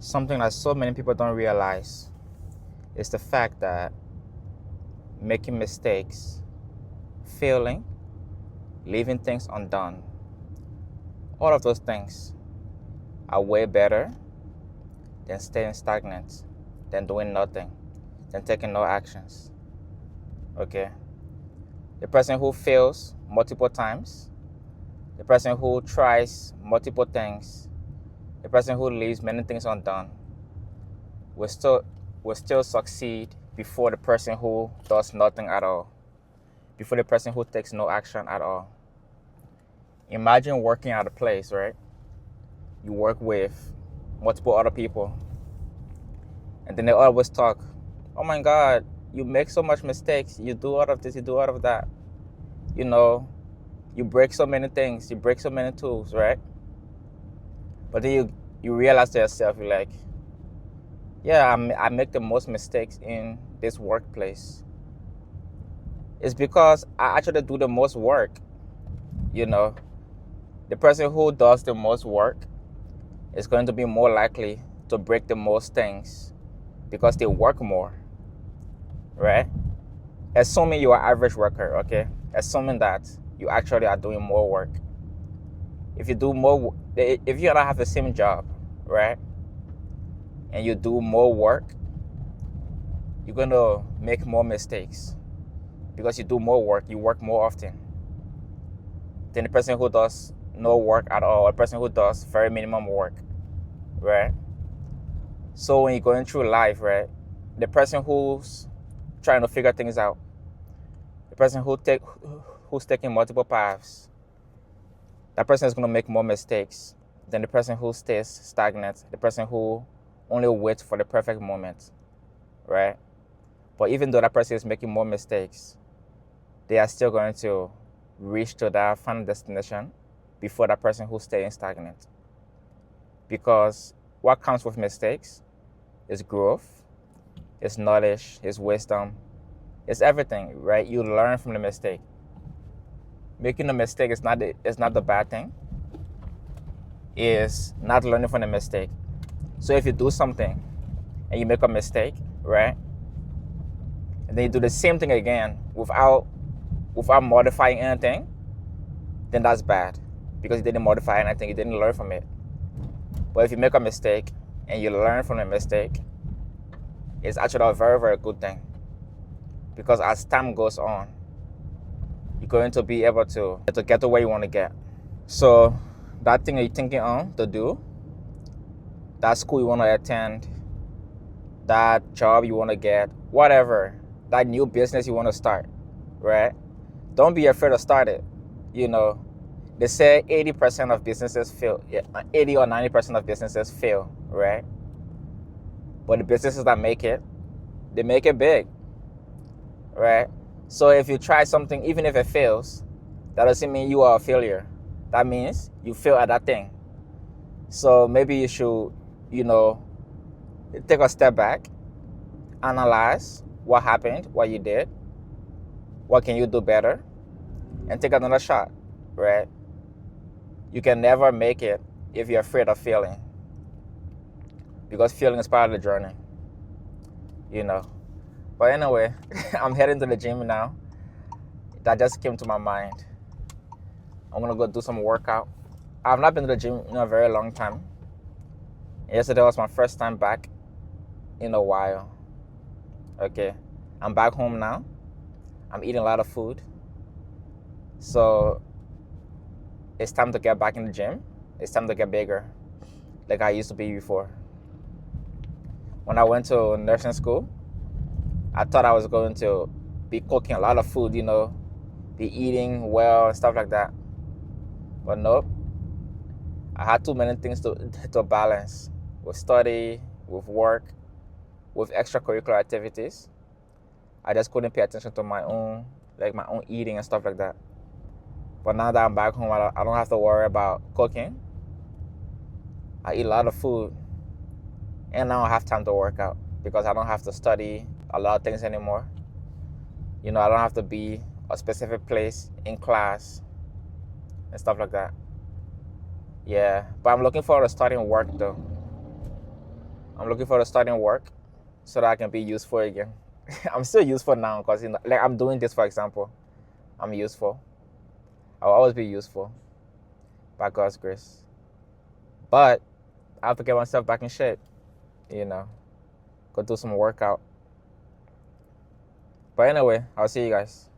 Something that so many people don't realize is the fact that making mistakes, failing, leaving things undone, all of those things are way better than staying stagnant, than doing nothing, than taking no actions. Okay? The person who fails multiple times, the person who tries multiple things, the person who leaves many things undone will still succeed before the person who does nothing at all, before the person who takes no action at all. Imagine working at a place, right? You work with multiple other people, and then they always talk, oh my God, you make so much mistakes, you do all of this, you do all of that. You know, you break so many things, you break so many tools, right? But then you realize to yourself, you're like, yeah, I make the most mistakes in this workplace. It's because I actually do the most work. You know, the person who does the most work is going to be more likely to break the most things because they work more, right? Assuming you are average worker, okay? Assuming that you actually are doing more work. If you don't have the same job, right? And you do more work, you're going to make more mistakes because you do more work, you work more often than the person who does no work at all, or a person who does very minimum work, right? So when you're going through life, right, the person who's trying to figure things out, the person who's taking multiple paths, that person is going to make more mistakes than the person who stays stagnant, the person who only waits for the perfect moment, right? But even though that person is making more mistakes, they are still going to reach to that final destination before that person who's staying stagnant. Because what comes with mistakes is growth, is knowledge, is wisdom, it's everything, right? You learn from the mistake. Making a mistake is not the bad thing. Is not learning from the mistake. So if you do something and you make a mistake, right? And then you do the same thing again without modifying anything, then that's bad because you didn't modify anything, you didn't learn from it. But if you make a mistake and you learn from the mistake, it's actually a very, very good thing. Because as time goes on, you're going to be able to get to where you want to get. So that thing you're thinking on to do, that school you want to attend, that job you want to get, whatever, that new business you want to start, right? Don't be afraid to start it. You know, they say 80% of businesses fail, 80 or 90% of businesses fail, right? But the businesses that make it, they make it big, right? So if you try something, even if it fails, that doesn't mean you are a failure. That means you fail at that thing. So maybe you should, take a step back, analyze what happened, what you did, what can you do better, and take another shot, right? You can never make it if you're afraid of failing, because failing is part of the journey, But anyway, I'm heading to the gym now. That just came to my mind. I'm gonna go do some workout. I've not been to the gym in a very long time. Yesterday was my first time back in a while. Okay, I'm back home now. I'm eating a lot of food. So it's time to get back in the gym. It's time to get bigger, like I used to be before. When I went to nursing school, I thought I was going to be cooking a lot of food, be eating well and stuff like that. But nope. I had too many things to balance with study, with work, with extracurricular activities. I just couldn't pay attention to my own eating and stuff like that. But now that I'm back home, I don't have to worry about cooking. I eat a lot of food. And now I have time to work out because I don't have to study a lot of things anymore. I don't have to be a specific place in class and stuff like that. Yeah, but I'm looking forward to starting work though. I'm looking for to starting work so that I can be useful again. I'm still useful now because like I'm doing this, for example. I'm useful. I'll always be useful by God's grace. But I have to get myself back in shape, go do some workout. But anyway, I'll see you guys.